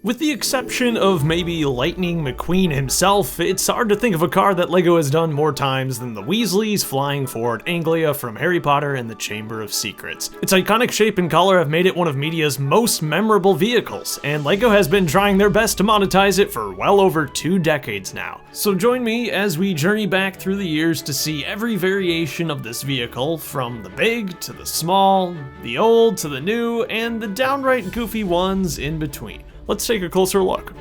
With the exception of maybe Lightning McQueen himself, it's hard to think of a car that LEGO has done more times than the Weasleys flying Ford Anglia from Harry Potter and the Chamber of Secrets. Its iconic shape and color have made it one of media's most memorable vehicles, and LEGO has been trying their best to monetize it for well over 2 decades now. So join me as we journey back through the years to see every variation of this vehicle, from the big to the small, the old to the new, and the downright goofy ones in between. Let's take a closer look.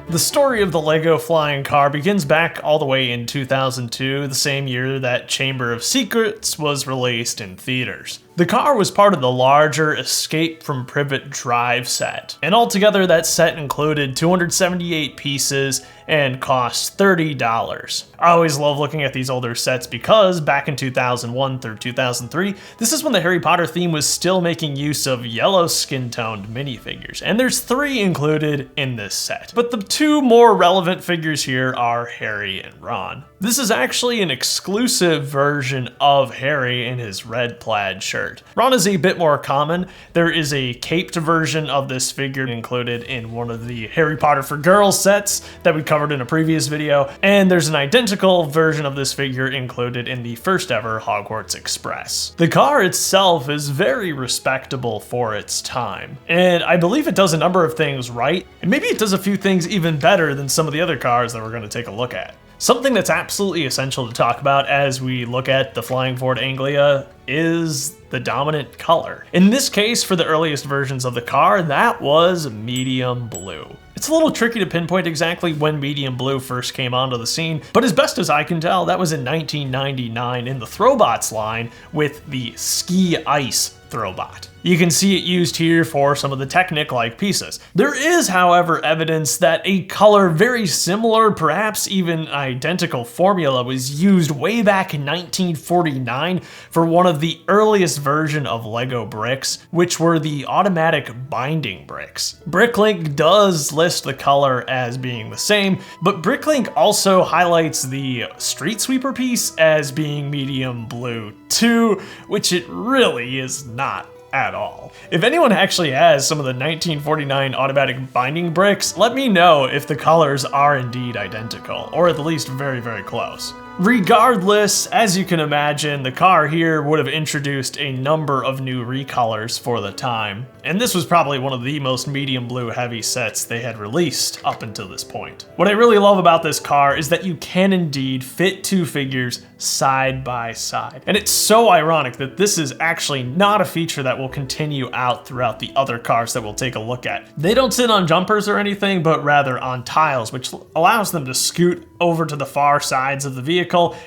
The story of the LEGO flying car begins back all the way in 2002, the same year that Chamber of Secrets was released in theaters. The car was part of the larger Escape from Privet Drive set, and altogether that set included 278 pieces and cost $30. I always love looking at these older sets because back in 2001 through 2003, this is when the Harry Potter theme was still making use of yellow skin-toned minifigures, and there's 3 included in this set. But the 2 more relevant figures here are Harry and Ron. This is actually an exclusive version of Harry in his red plaid shirt. Ron is a bit more common. There is a caped version of this figure included in one of the Harry Potter for Girls sets that we covered in a previous video, and there's an identical version of this figure included in the first ever Hogwarts Express. The car itself is very respectable for its time, and I believe it does a number of things right, and maybe it does a few things even better than some of the other cars that we're going to take a look at. Something that's absolutely essential to talk about as we look at the Flying Ford Anglia is the dominant color. In this case, for the earliest versions of the car, that was medium blue. It's a little tricky to pinpoint exactly when medium blue first came onto the scene, but as best as I can tell, that was in 1999 in the Throwbots line with the Ski Ice Throwbot. You can see it used here for some of the Technic-like pieces. There is, however, evidence that a color very similar, perhaps even identical formula was used way back in 1949 for one of the earliest version of LEGO bricks, which were the automatic binding bricks. Bricklink does list the color as being the same, but Bricklink also highlights the Street Sweeper piece as being medium blue too, which it really is not at all. If anyone actually has some of the 1949 automatic binding bricks, let me know if the colors are indeed identical, or at least very, very close. Regardless, as you can imagine, the car here would have introduced a number of new recolors for the time, and this was probably one of the most medium blue heavy sets they had released up until this point. What I really love about this car is that you can indeed fit 2 figures side by side, and it's so ironic that this is actually not a feature that will continue out throughout the other cars that we'll take a look at. They don't sit on jumpers or anything, but rather on tiles, which allows them to scoot over to the far sides of the vehicle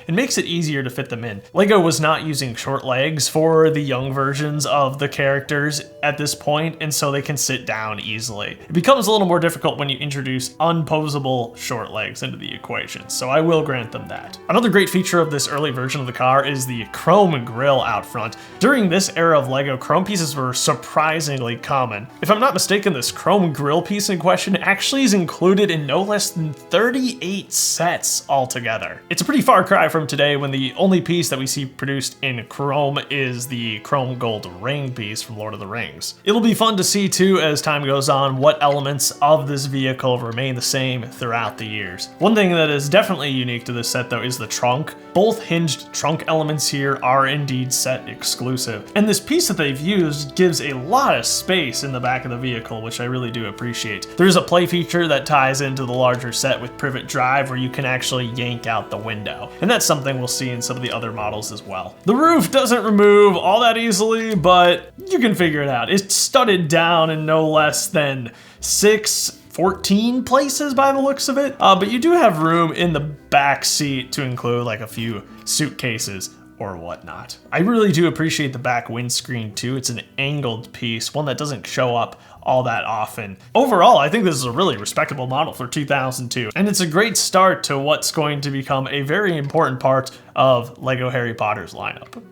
and makes it easier to fit them in. LEGO was not using short legs for the young versions of the characters at this point, and so they can sit down easily. It becomes a little more difficult when you introduce unposable short legs into the equation, so I will grant them that. Another great feature of this early version of the car is the chrome grille out front. During this era of LEGO, chrome pieces were surprisingly common. If I'm not mistaken, this chrome grille piece in question actually is included in no less than 38 sets altogether. It's a pretty far cry from today when the only piece that we see produced in chrome is the chrome gold ring piece from Lord of the Rings. It'll be fun to see too as time goes on what elements of this vehicle remain the same throughout the years. One thing that is definitely unique to this set though is the trunk. Both hinged trunk elements here are indeed set exclusive, and this piece that they've used gives a lot of space in the back of the vehicle, which I really do appreciate. There's a play feature that ties into the larger set with Privet Drive where you can actually yank out the window, and that's something we'll see in some of the other models as well. The roof doesn't remove all that easily, but you can figure it out. It's studded down in no less than 14 places by the looks of it, but you do have room in the back seat to include like a few suitcases or whatnot. I really do appreciate the back windscreen too. It's an angled piece, one that doesn't show up all that often. Overall, I think this is a really respectable model for 2002, and it's a great start to what's going to become a very important part of LEGO Harry Potter's lineup.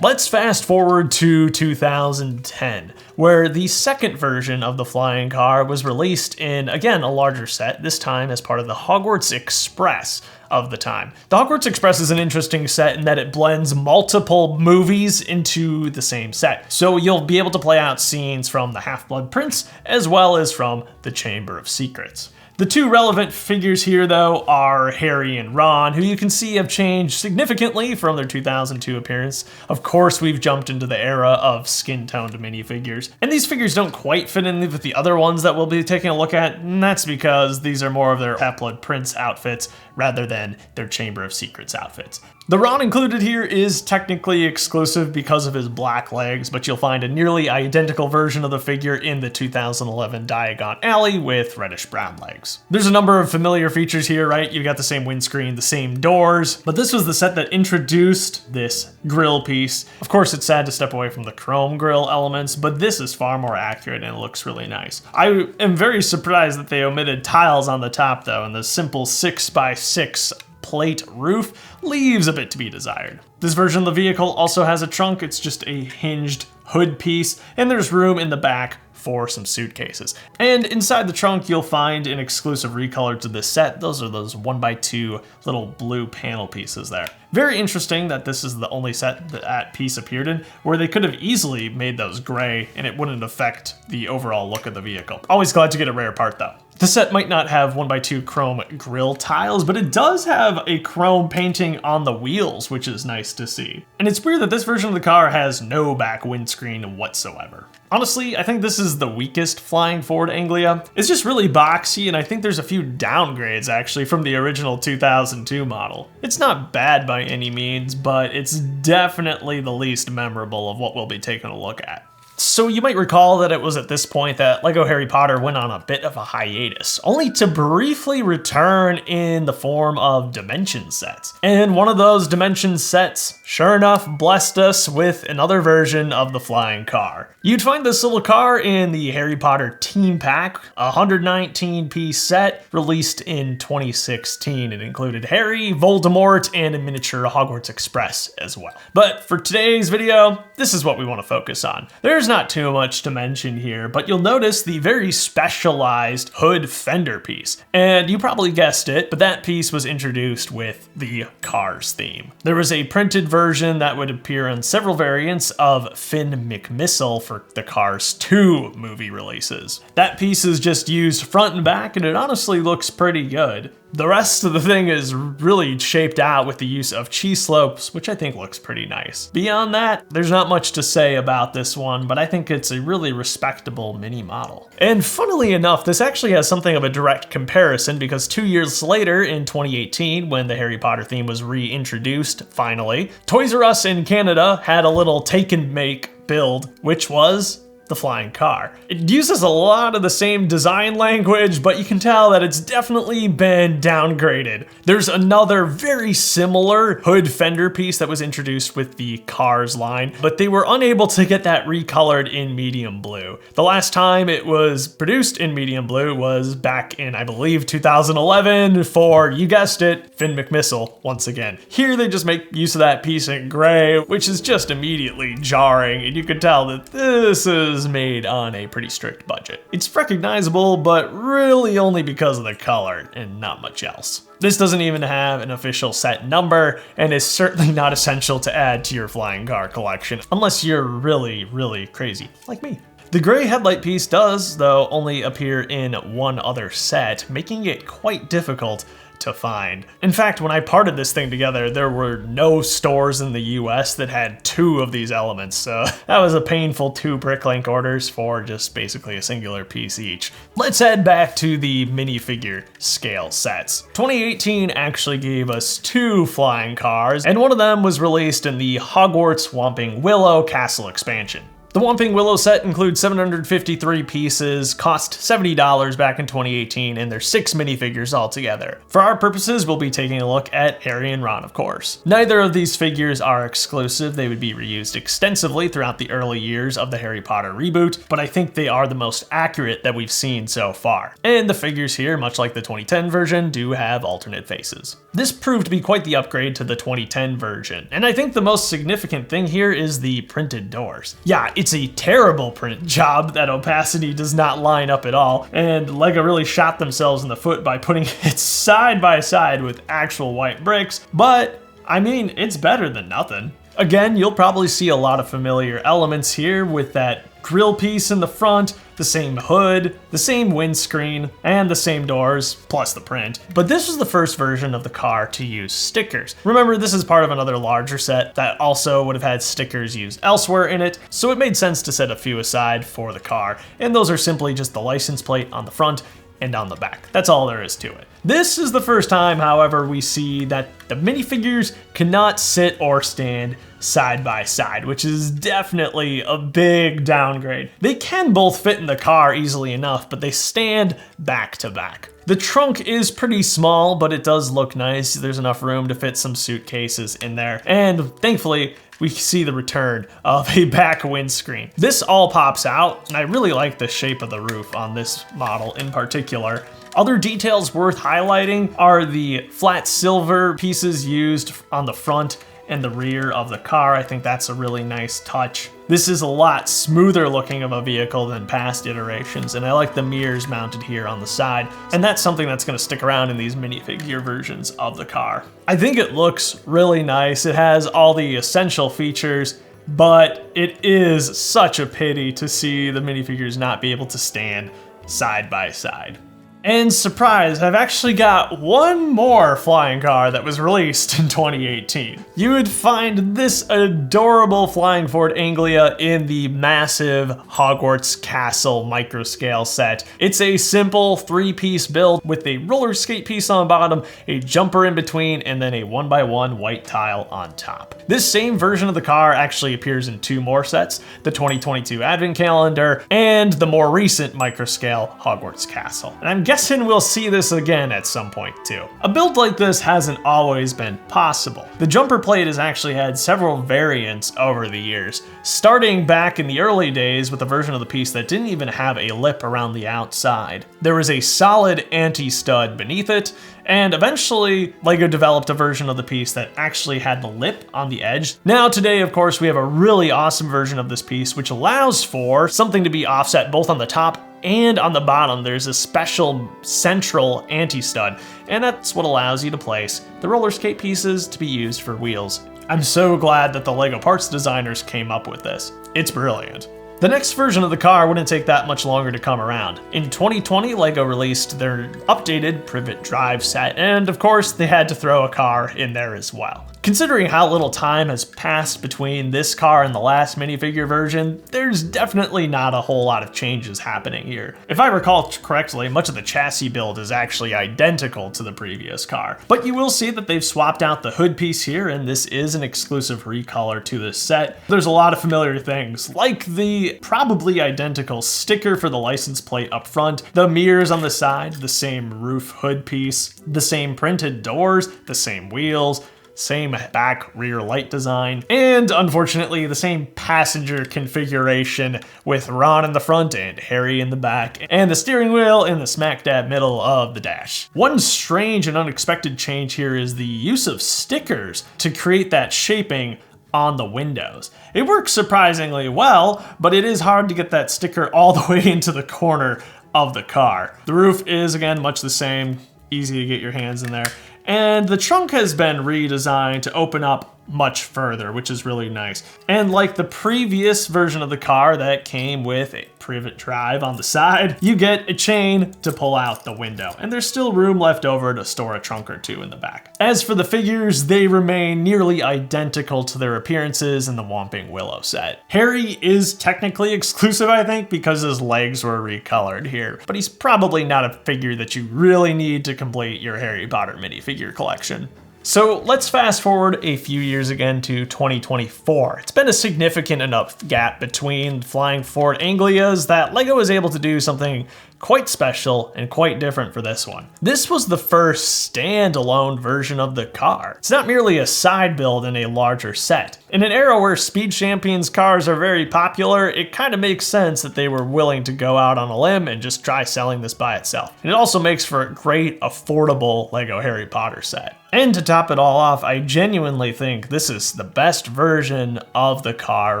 Let's fast forward to 2010, where the second version of the flying car was released in, again, a larger set, this time as part of the Hogwarts Express of the time. The Hogwarts Express is an interesting set in that it blends multiple movies into the same set. So you'll be able to play out scenes from the Half-Blood Prince as well as from the Chamber of Secrets. The two relevant figures here, though, are Harry and Ron, who you can see have changed significantly from their 2002 appearance. Of course, we've jumped into the era of skin-toned minifigures. And these figures don't quite fit in with the other ones that we'll be taking a look at, and that's because these are more of their Half-Blood Prince outfits rather than their Chamber of Secrets outfits. The Ron included here is technically exclusive because of his black legs, but you'll find a nearly identical version of the figure in the 2011 Diagon Alley with reddish brown legs. There's a number of familiar features here, right? You got the same windscreen, the same doors, but this was the set that introduced this grille piece. Of course, it's sad to step away from the chrome grille elements, but this is far more accurate and it looks really nice. I am very surprised that they omitted tiles on the top though, and the simple 6x6 plate roof leaves a bit to be desired. This version of the vehicle also has a trunk. It's just a hinged hood piece, and there's room in the back for some suitcases. And inside the trunk, you'll find an exclusive recolor to this set. Those are those 1x2 little blue panel pieces there. Very interesting that this is the only set that piece appeared in, where they could have easily made those gray and it wouldn't affect the overall look of the vehicle. Always glad to get a rare part though. The set might not have 1x2 chrome grille tiles, but it does have a chrome painting on the wheels, which is nice to see. And it's weird that this version of the car has no back windscreen whatsoever. Honestly, I think this is the weakest flying Ford Anglia. It's just really boxy, and I think there's a few downgrades actually from the original 2002 model. It's not bad by any means, but it's definitely the least memorable of what we'll be taking a look at. So you might recall that it was at this point that LEGO Harry Potter went on a bit of a hiatus, only to briefly return in the form of Dimension sets. And one of those Dimension sets, sure enough, blessed us with another version of the flying car. You'd find this little car in the Harry Potter Team Pack, a 119-piece set released in 2016. It included Harry, Voldemort, and a miniature Hogwarts Express as well. But for today's video, this is what we want to focus on. There's not too much to mention here, but you'll notice the very specialized hood fender piece. And you probably guessed it, but that piece was introduced with the Cars theme. There was a printed version that would appear on several variants of Finn McMissile for the Cars 2 movie releases. That piece is just used front and back, and it honestly looks pretty good. The rest of the thing is really shaped out with the use of cheese slopes, which I think looks pretty nice. Beyond that, there's not much to say about this one, but I think it's a really respectable mini model. And funnily enough, this actually has something of a direct comparison because 2 years later, in 2018, when the Harry Potter theme was reintroduced, finally, Toys R Us in Canada had a little take and make build, which was the flying car. It uses a lot of the same design language, but you can tell that it's definitely been downgraded. There's another very similar hood fender piece that was introduced with the Cars line, but they were unable to get that recolored in medium blue. The last time it was produced in medium blue was back in, I believe, 2011 for, you guessed it, Finn McMissile once again. Here they just make use of that piece in gray, which is just immediately jarring, and you can tell that this is made on a pretty strict budget. It's recognizable, but really only because of the color and not much else. This doesn't even have an official set number and is certainly not essential to add to your flying car collection unless you're really, really crazy like me. The gray headlight piece does, though, only appear in one other set, making it quite difficult to find. In fact, when I parted this thing together, there were no stores in the US that had two of these elements, so that was a painful 2 Bricklink orders for just basically a singular piece each. Let's head back to the minifigure scale sets. 2018 actually gave us 2 flying cars, and one of them was released in the Hogwarts Whomping Willow Castle expansion. The Whomping Willow set includes 753 pieces, cost $70 back in 2018, and there's 6 minifigures altogether. For our purposes, we'll be taking a look at Harry and Ron, of course. Neither of these figures are exclusive. They would be reused extensively throughout the early years of the Harry Potter reboot, but I think they are the most accurate that we've seen so far. And the figures here, much like the 2010 version, do have alternate faces. This proved to be quite the upgrade to the 2010 version, and I think the most significant thing here is the printed doors. Yeah, it's a terrible print job. That opacity does not line up at all, and LEGO really shot themselves in the foot by putting it side by side with actual white bricks, but I mean, it's better than nothing. Again, you'll probably see a lot of familiar elements here with that grill piece in the front, the same hood, the same windscreen, and the same doors, plus the print. But this was the first version of the car to use stickers. Remember, this is part of another larger set that also would have had stickers used elsewhere in it, so it made sense to set a few aside for the car, and those are simply just the license plate on the front and on the back. That's all there is to it. This is the first time, however, we see that the minifigures cannot sit or stand side by side, which is definitely a big downgrade. They can both fit in the car easily enough, but they stand back to back. The trunk is pretty small, but it does look nice. There's enough room to fit some suitcases in there, and thankfully, we see the return of a back windscreen. This all pops out, and I really like the shape of the roof on this model in particular. Other details worth highlighting are the flat silver pieces used on the front and the rear of the car. I think that's a really nice touch. This is a lot smoother looking of a vehicle than past iterations, and I like the mirrors mounted here on the side, and that's something that's going to stick around in these minifigure versions of the car. I think it looks really nice. It has all the essential features, but it is such a pity to see the minifigures not be able to stand side by side. And surprise, I've actually got one more flying car that was released in 2018. You would find this adorable flying Ford Anglia in the massive Hogwarts Castle microscale set. It's a simple 3-piece build with a roller skate piece on the bottom, a jumper in between, and then a 1x1 white tile on top. This same version of the car actually appears in 2 more sets, the 2022 Advent Calendar and the more recent microscale Hogwarts Castle. And I'm guessing we'll see this again at some point too. A build like this hasn't always been possible. The jumper plate has actually had several variants over the years, starting back in the early days with a version of the piece that didn't even have a lip around the outside. There was a solid anti-stud beneath it, and eventually LEGO developed a version of the piece that actually had the lip on the edge. Now today, of course, we have a really awesome version of this piece which allows for something to be offset both on the top and on the bottom. There's a special central anti-stud, and that's what allows you to place the roller skate pieces to be used for wheels. I'm so glad that the LEGO parts designers came up with this. It's brilliant. The next version of the car wouldn't take that much longer to come around. In 2020, LEGO released their updated Privet Drive set, and of course, they had to throw a car in there as well. Considering how little time has passed between this car and the last minifigure version, there's definitely not a whole lot of changes happening here. If I recall correctly, much of the chassis build is actually identical to the previous car. But you will see that they've swapped out the hood piece here, and this is an exclusive recolor to this set. There's a lot of familiar things, like the probably identical sticker for the license plate up front, the mirrors on the side, the same roof hood piece, the same printed doors, the same wheels, same back rear light design, and unfortunately the same passenger configuration with Ron in the front and Harry in the back, and the steering wheel in the smack dab middle of the dash. One strange and unexpected change here is the use of stickers to create that shaping on the windows. It works surprisingly well, but it is hard to get that sticker all the way into the corner of the car. The roof is, again, much the same, easy to get your hands in there. And the trunk has been redesigned to open up much further, which is really nice. And like the previous version of the car that came with a Privet Drive on the side, you get a chain to pull out the window, and there's still room left over to store a trunk or two in the back. As for the figures, they remain nearly identical to their appearances in the Whomping Willow set. Harry is technically exclusive, I think, because his legs were recolored here, but he's probably not a figure that you really need to complete your Harry Potter minifigure collection. So let's fast forward a few years again to 2024. It's been a significant enough gap between Flying Ford Anglias that LEGO was able to do something quite special and quite different for this one. This was the first standalone version of the car. It's not merely a side build in a larger set. In an era where Speed Champions cars are very popular, it kind of makes sense that they were willing to go out on a limb and just try selling this by itself. And it also makes for a great, affordable LEGO Harry Potter set. And to top it all off, I genuinely think this is the best version of the car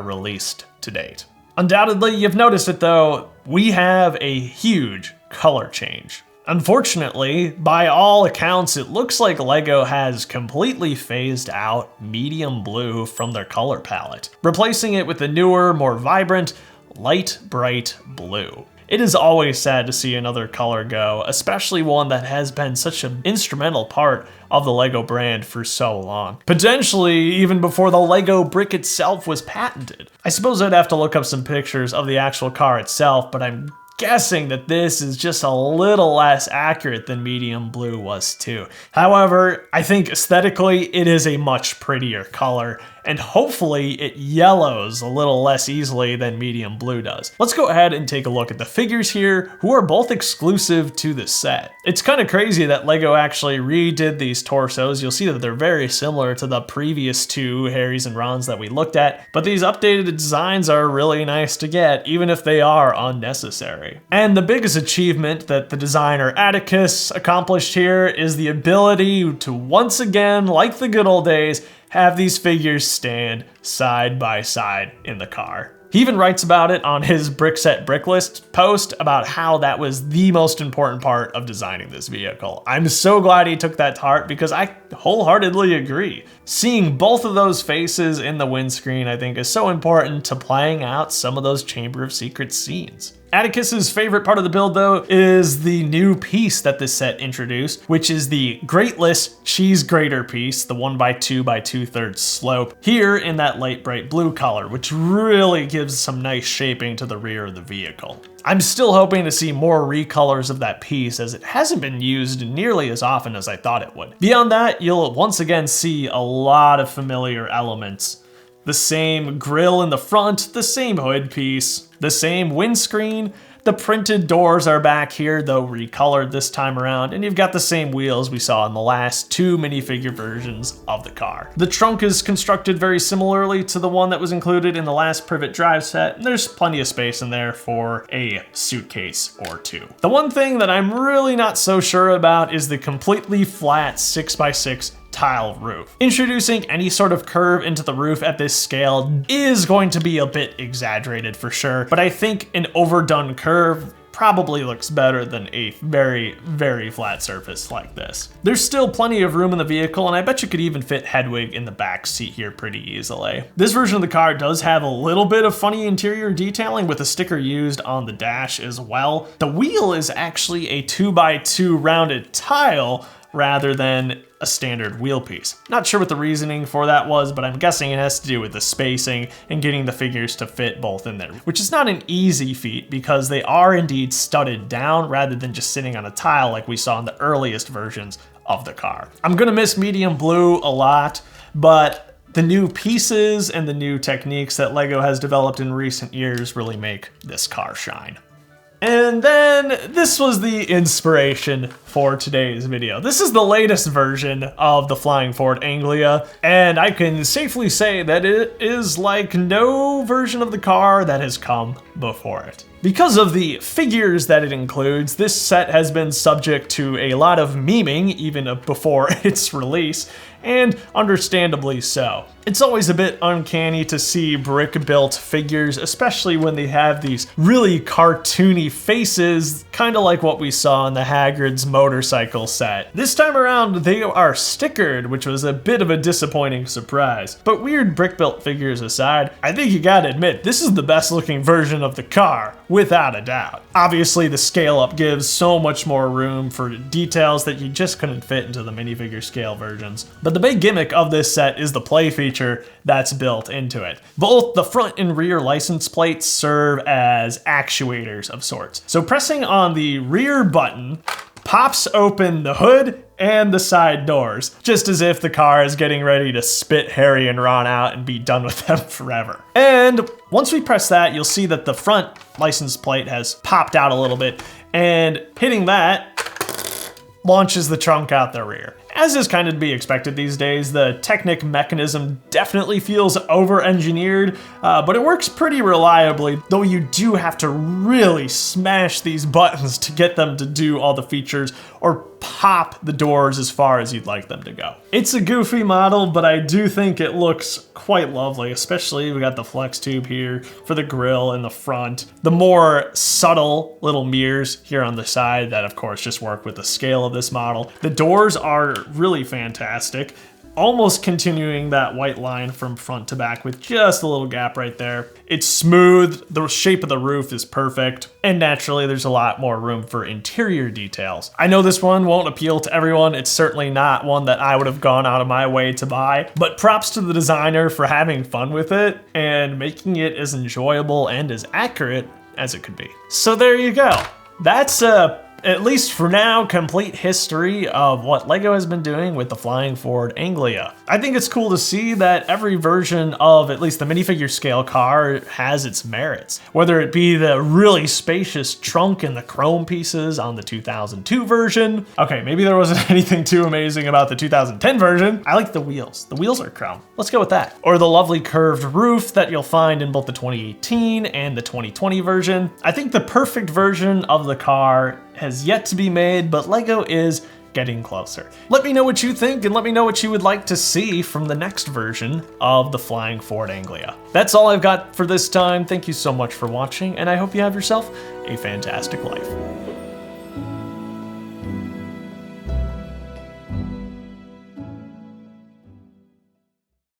released to date. Undoubtedly, you've noticed it though, we have a huge color change. Unfortunately, by all accounts, it looks like LEGO has completely phased out medium blue from their color palette, replacing it with a newer, more vibrant, light bright blue. It is always sad to see another color go, especially one that has been such an instrumental part of the LEGO brand for so long. Potentially even before the LEGO brick itself was patented. I suppose I'd have to look up some pictures of the actual car itself, but I'm guessing that this is just a little less accurate than medium blue was too. However, I think aesthetically it is a much prettier color, and hopefully it yellows a little less easily than medium blue does. Let's go ahead and take a look at the figures here, who are both exclusive to the set. It's kind of crazy that LEGO actually redid these torsos. You'll see that they're very similar to the previous two Harrys and Rons that we looked at, but these updated designs are really nice to get, even if they are unnecessary. And the biggest achievement that the designer Atticus accomplished here is the ability to once again, like the good old days, have these figures stand side by side in the car. He even writes about it on his Brickset Bricklist post about how that was the most important part of designing this vehicle. I'm so glad he took that to heart because I wholeheartedly agree. Seeing both of those faces in the windscreen, I think, is so important to playing out some of those Chamber of Secrets scenes. Atticus's favorite part of the build though is the new piece that this set introduced, which is the Grateless Cheese Grater piece, the 1x2 by 2/3 slope, here in that light bright blue color, which really gives some nice shaping to the rear of the vehicle. I'm still hoping to see more recolors of that piece as it hasn't been used nearly as often as I thought it would. Beyond that, you'll once again see a lot of familiar elements. The same grille in the front, the same hood piece, the same windscreen, the printed doors are back here, though recolored this time around, and you've got the same wheels we saw in the last two minifigure versions of the car. The trunk is constructed very similarly to the one that was included in the last Privet Drive set, and there's plenty of space in there for a suitcase or two. The one thing that I'm really not so sure about is the completely flat 6x6 tile roof. Introducing any sort of curve into the roof at this scale is going to be a bit exaggerated for sure, but I think an overdone curve probably looks better than a very, very flat surface like this. There's still plenty of room in the vehicle, and I bet you could even fit Hedwig in the back seat here pretty easily. This version of the car does have a little bit of funny interior detailing with a sticker used on the dash as well. The wheel is actually a 2x2 rounded tile rather than a standard wheel piece. Not sure what the reasoning for that was, but I'm guessing it has to do with the spacing and getting the figures to fit both in there, which is not an easy feat because they are indeed studded down rather than just sitting on a tile like we saw in the earliest versions of the car. I'm gonna miss medium blue a lot, but the new pieces and the new techniques that LEGO has developed in recent years really make this car shine. And then this was the inspiration for today's video. This is the latest version of the Flying Ford Anglia, and I can safely say that it is like no version of the car that has come before it. Because of the figures that it includes, this set has been subject to a lot of memeing even before its release, and understandably so. It's always a bit uncanny to see brick-built figures, especially when they have these really cartoony faces, kind of like what we saw in the Hagrid's motorcycle set. This time around, they are stickered, which was a bit of a disappointing surprise. But weird brick-built figures aside, I think you gotta admit, this is the best looking version of the car, without a doubt. Obviously, the scale-up gives so much more room for details that you just couldn't fit into the minifigure scale versions. But the big gimmick of this set is the play feature that's built into it. Both the front and rear license plates serve as actuators of sorts. So pressing on the rear button pops open the hood and the side doors, just as if the car is getting ready to spit Harry and Ron out and be done with them forever. And once we press that, you'll see that the front license plate has popped out a little bit, and hitting that launches the trunk out the rear. As is kind of to be expected these days, the Technic mechanism definitely feels over-engineered, but it works pretty reliably, though you do have to really smash these buttons to get them to do all the features or pop the doors as far as you'd like them to go. It's a goofy model, but I do think it looks quite lovely, especially we got the flex tube here for the grille in the front. The more subtle little mirrors here on the side that of course just work with the scale of this model. The doors are really fantastic, almost continuing that white line from front to back with just a little gap right there. It's smooth, the shape of the roof is perfect, and naturally there's a lot more room for interior details. I know this one won't appeal to everyone, it's certainly not one that I would have gone out of my way to buy, but props to the designer for having fun with it and making it as enjoyable and as accurate as it could be. So there you go. That's at least for now, complete history of what LEGO has been doing with the Flying Ford Anglia. I think it's cool to see that every version of at least the minifigure scale car has its merits. Whether it be the really spacious trunk and the chrome pieces on the 2002 version. Okay, maybe there wasn't anything too amazing about the 2010 version. I like the wheels. The wheels are chrome. Let's go with that. Or the lovely curved roof that you'll find in both the 2018 and the 2020 version. I think the perfect version of the car has yet to be made, but LEGO is getting closer. Let me know what you think and let me know what you would like to see from the next version of the Flying Ford Anglia. That's all I've got for this time. Thank you so much for watching, and I hope you have yourself a fantastic life.